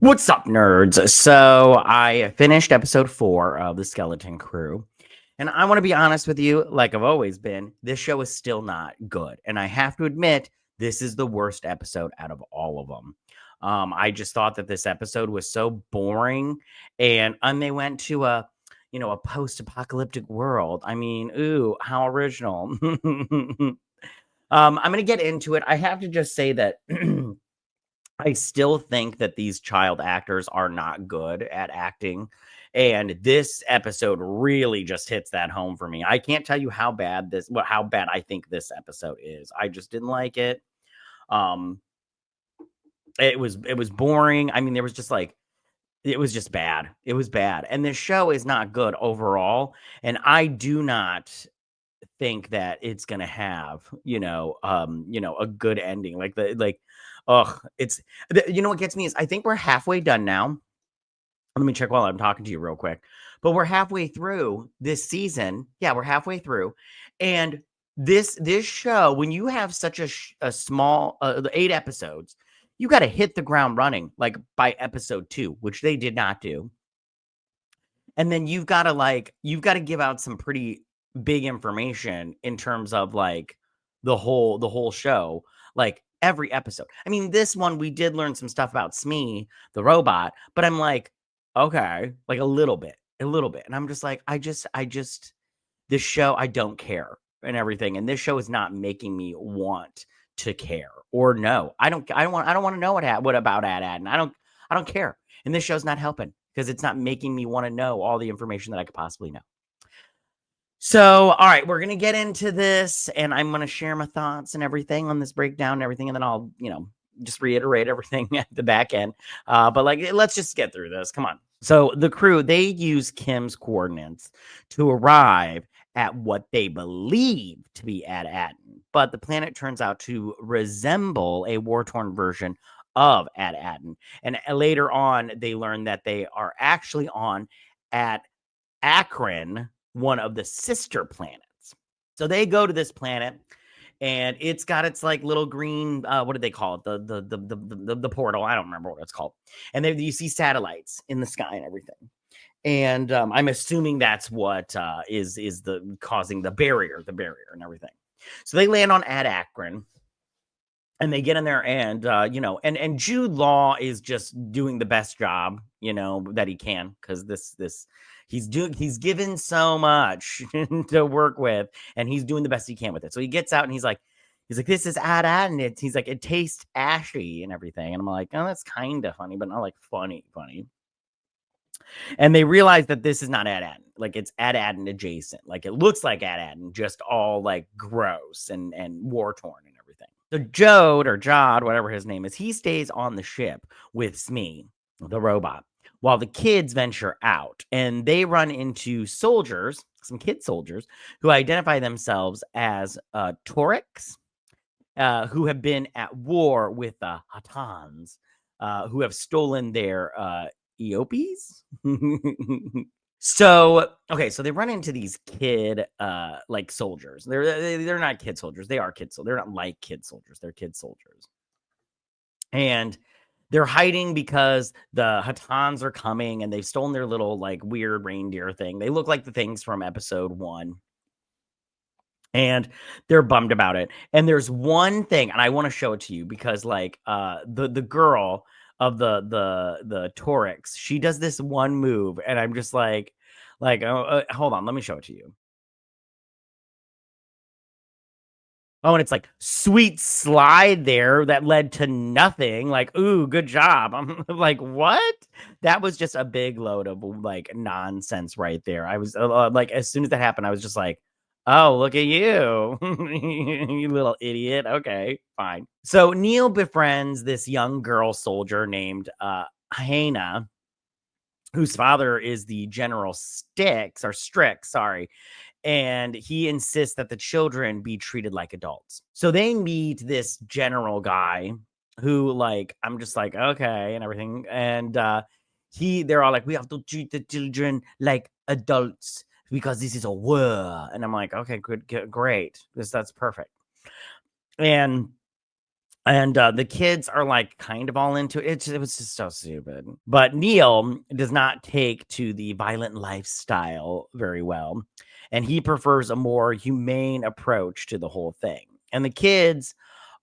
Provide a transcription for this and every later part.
What's up, nerds? So I finished episode 4 of The Skeleton Crew. And I want to be honest with you, like I've always been, this show is still not good. And I have to admit, this is the worst episode out of all of them. I just thought that this episode was so boring. And they went to a post-apocalyptic world. I mean, ooh, how original. I'm going to get into it. I have to just say that I still think that these child actors are not good at acting. And this episode really just hits that home for me. I can't tell you how bad I think this episode is. I just didn't like it. Um, it was boring. I mean, there was just like it was just bad. It was bad. And this show is not good overall. And I do not think that it's gonna have, a good ending. What gets me is I think we're halfway done now. Let me check while I'm talking to you real quick. But we're halfway through this season. Yeah, we're halfway through. And this show, when you have such a small 8 episodes, you got to hit the ground running like by episode 2, which they did not do. And then you've got to give out some pretty big information in terms of like the whole show, like every episode. I mean, this one we did learn some stuff about Smee, the robot, but I'm like, okay, like a little bit. And I'm just like, I just this show, I don't care and everything. And this show is not making me want to care or know. I don't want to know what about Ad. And I don't care. And this show's not helping because it's not making me want to know all the information that I could possibly know. So, all right, we're going to get into this and I'm going to share my thoughts and everything on this breakdown and everything. And then I'll, just reiterate everything at the back end. But let's just get through this. Come on. So the crew, they use Kim's coordinates to arrive at what they believe to be Ad-Aden. But the planet turns out to resemble a war-torn version of Ad-Aden. And later on, they learn that they are actually on at Akron, one of the sister planets. So they go to this planet and it's got its like little green what do they call it, the portal, I don't remember what it's called, and then you see satellites in the sky and everything, and I'm assuming that's what is the causing the barrier and everything. So they land on Ad Akron and they get in there and and Jude Law is just doing the best job that he can, because he's given so much to work with and he's doing the best he can with it. So he gets out and he's like this is Ad and he's like, it tastes ashy and everything, and I'm like, oh, that's kind of funny but not like funny. And they realize that this is not Ad-Aden. Like, it's Ad-Aden adjacent. Like, it looks like Ad-Aden, just all like gross and war-torn and everything. So Jod, whatever his name is, he stays on the ship with Smee, the robot, while the kids venture out. And they run into soldiers, some kid soldiers, who identify themselves as Torix, who have been at war with the Hatans, who have stolen their Eopies. So they run into these kid like soldiers. They're not kid soldiers. They are kid soldiers. They're not like kid soldiers. They're kid soldiers. And they're hiding because the Hatans are coming and they've stolen their little like weird reindeer thing. They look like the things from episode 1. And they're bummed about it. And there's one thing, and I want to show it to you because like the girl of the Torix, she does this one move and I'm just like hold on, let me show it to you. Oh, and it's like sweet slide there that led to nothing. Like, ooh, good job. I'm like, what? That was just a big load of like nonsense right there. I was like, as soon as that happened, I was just like, oh, look at you, you little idiot. Okay, fine. So Neil befriends this young girl soldier named Hannah, whose father is the General Strick, sorry. And he insists that the children be treated like adults. So they meet this general guy who, like, I'm just like, okay, and everything. And they're all like, we have to treat the children like adults because this is a war. And I'm like, okay, good, great. That's perfect. And And the kids are like kind of all into it. It was just so stupid. But Neil does not take to the violent lifestyle very well. And he prefers a more humane approach to the whole thing. And the kids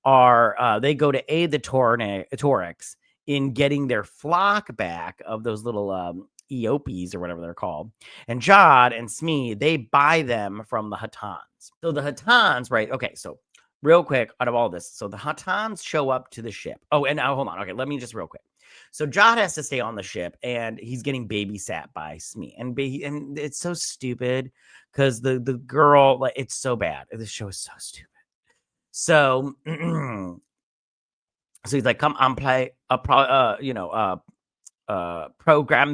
are, they go to aid the Torix in getting their flock back of those little Eopies or whatever they're called. And Jod and Smee, they buy them from the Hattans. So the Hattans, right? Okay, so real quick out of all this. So the Hattans show up to the ship. Oh, and now hold on. Okay, let me just real quick. So Jod has to stay on the ship and he's getting babysat by Smee. And it's so stupid because the girl, like, it's so bad. This show is so stupid. So so he's like, come on, play a program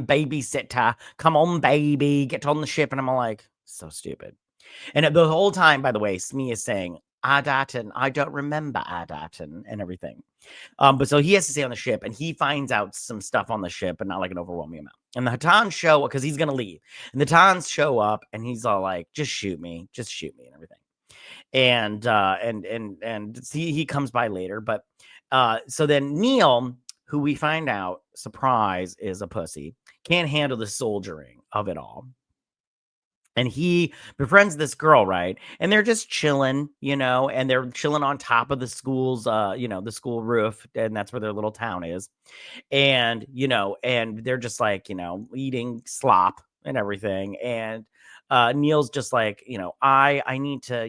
babysitter. Come on, baby, get on the ship. And I'm like, so stupid. And the whole time, by the way, Smee is saying, Adatin, I don't remember Adatin and everything. But so he has to stay on the ship and he finds out some stuff on the ship, but not like an overwhelming amount. And the Hattans show up because he's gonna leave. And the Hattans show up and he's all like, just shoot me and everything. And he comes by later. But so then Neil, who we find out, surprise, is a pussy, can't handle the soldiering of it all. And he befriends this girl, right? And they're just chilling, and they're chilling on top of the school's, the school roof, and that's where their little town is. And, and they're just like, eating slop and everything. And Neil's just like, I need to,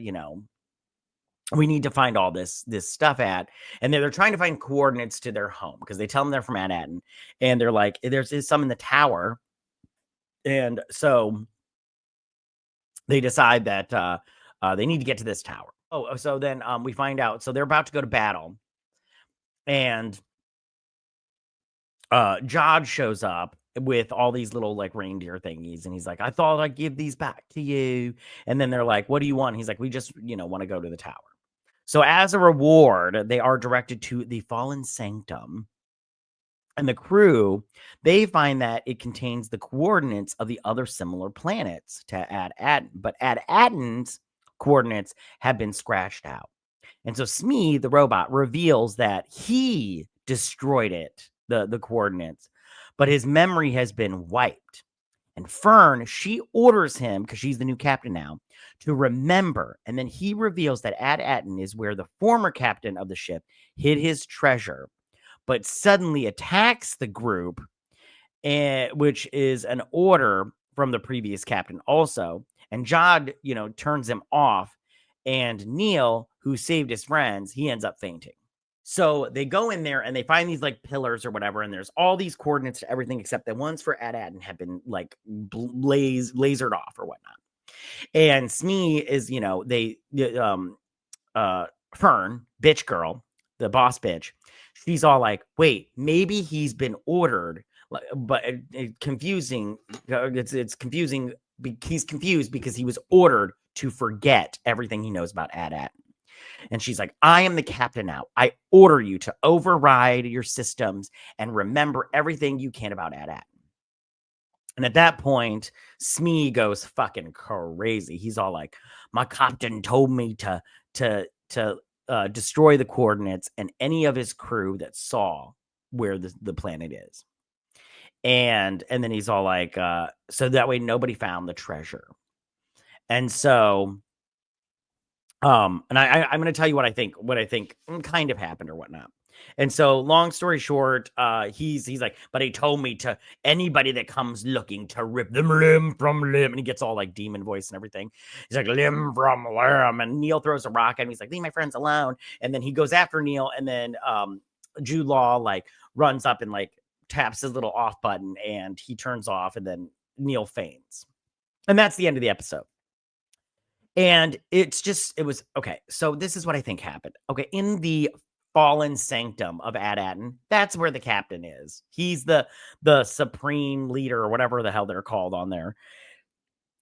we need to find all this stuff and they're trying to find coordinates to their home because they tell them they're from Atten, and they're like, there's some in the tower. And so they decide that they need to get to this tower. So then we find out. So they're about to go to battle, and Jod shows up with all these little like reindeer thingies, and he's like, I thought I'd give these back to you. And then they're like, what do you want? He's like, we just want to go to the tower. So as a reward, they are directed to the Fallen Sanctum. And the crew, they find that it contains the coordinates of the other similar planets to Aten. But Aten's coordinates have been scratched out. And so Smee, the robot, reveals that he destroyed it, the coordinates, but his memory has been wiped. And Fern, she orders him, because she's the new captain now, to remember. And then he reveals that Aten is where the former captain of the ship hid his treasure, but suddenly attacks the group, which is an order from the previous captain also. And Jod, turns him off. And Neil, who saved his friends, he ends up fainting. So they go in there and they find these like pillars or whatever, and there's all these coordinates to everything except the ones for Aten have been like lasered off or whatnot. And Smee is, Fern, bitch girl, the boss bitch, she's all like, wait, maybe he's been ordered, but confusing. It's confusing. He's confused because he was ordered to forget everything he knows about Aten. And she's like, I am the captain now. I order you to override your systems and remember everything you can about Aten. And at that point, Smee goes fucking crazy. He's all like, my captain told me to destroy the coordinates and any of his crew that saw where the planet is. And then he's all like, so that way nobody found the treasure. And so and I'm going to tell you what I think kind of happened or whatnot. And so long story short, he's like, but he told me to anybody that comes looking to rip them limb from limb. And he gets all like demon voice and everything. He's like, limb from limb. And Neil throws a rock at him. He's like, leave my friends alone. And then he goes after Neil. And then Jude Law like runs up and like taps his little off button and he turns off, and then Neil faints. And that's the end of the episode. And it was okay. So this is what I think happened. Okay, in the Fallen Sanctum of Aten, that's where the captain is. He's the supreme leader or whatever the hell they're called on there.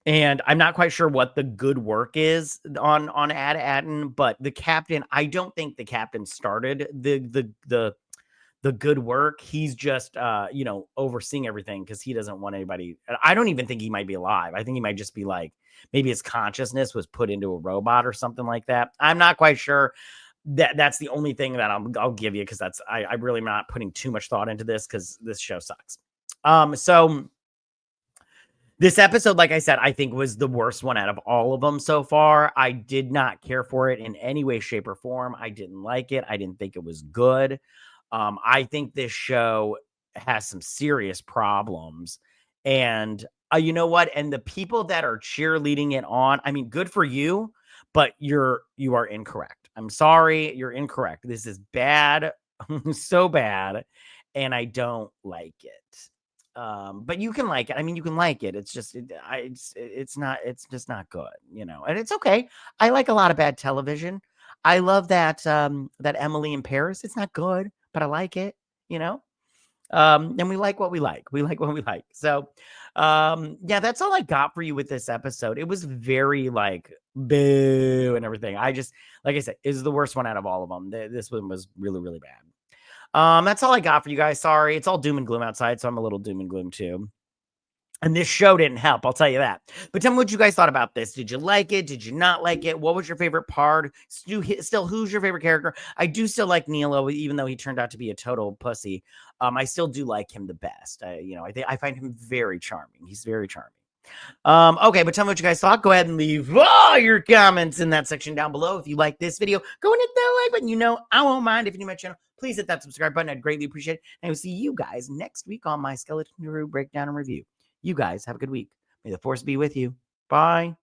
And I'm not quite sure what the good work is on Aten, but the captain, I don't think the captain started the good work. He's just overseeing everything because he doesn't want anybody. I don't even think he might be alive. I think he might just be like, maybe his consciousness was put into a robot or something like that. I'm not quite sure. that's the only thing that I'll give you, because I really am not putting too much thought into this because this show sucks. So this episode, like I said, I think was the worst one out of all of them so far. I did not care for it in any way, shape, or form. I didn't like it. I didn't think it was good. I think this show has some serious problems. And you know what? And the people that are cheerleading it on, I mean, good for you, but you are incorrect. I'm sorry, you're incorrect. This is bad, so bad, and I don't like it. But you can like it. I mean, you can like it. It's just it's just not good, and it's okay. I like a lot of bad television. I love that Emily in Paris. It's not good, but I like it, you know? And we like what we like. We like what we like. So yeah, that's all I got for you with this episode. It was very like boo and everything. I just, like I said, is the worst one out of all of them. This one was really, really bad. That's all I got for you guys. Sorry, it's all doom and gloom outside, so I'm a little doom and gloom too. And this show didn't help, I'll tell you that. But tell me what you guys thought about this. Did you like it? Did you not like it? What was your favorite part? Still, who's your favorite character? I do still like Nilo, even though he turned out to be a total pussy. I still do like him the best. I find him very charming. He's very charming. Okay, but tell me what you guys thought. Go ahead and leave all your comments in that section down below. If you like this video, go and hit that like button. I won't mind. If you're new to my channel, please hit that subscribe button. I'd greatly appreciate it. And I will see you guys next week on my Skeleton Crew breakdown and review. You guys have a good week. May the force be with you. Bye.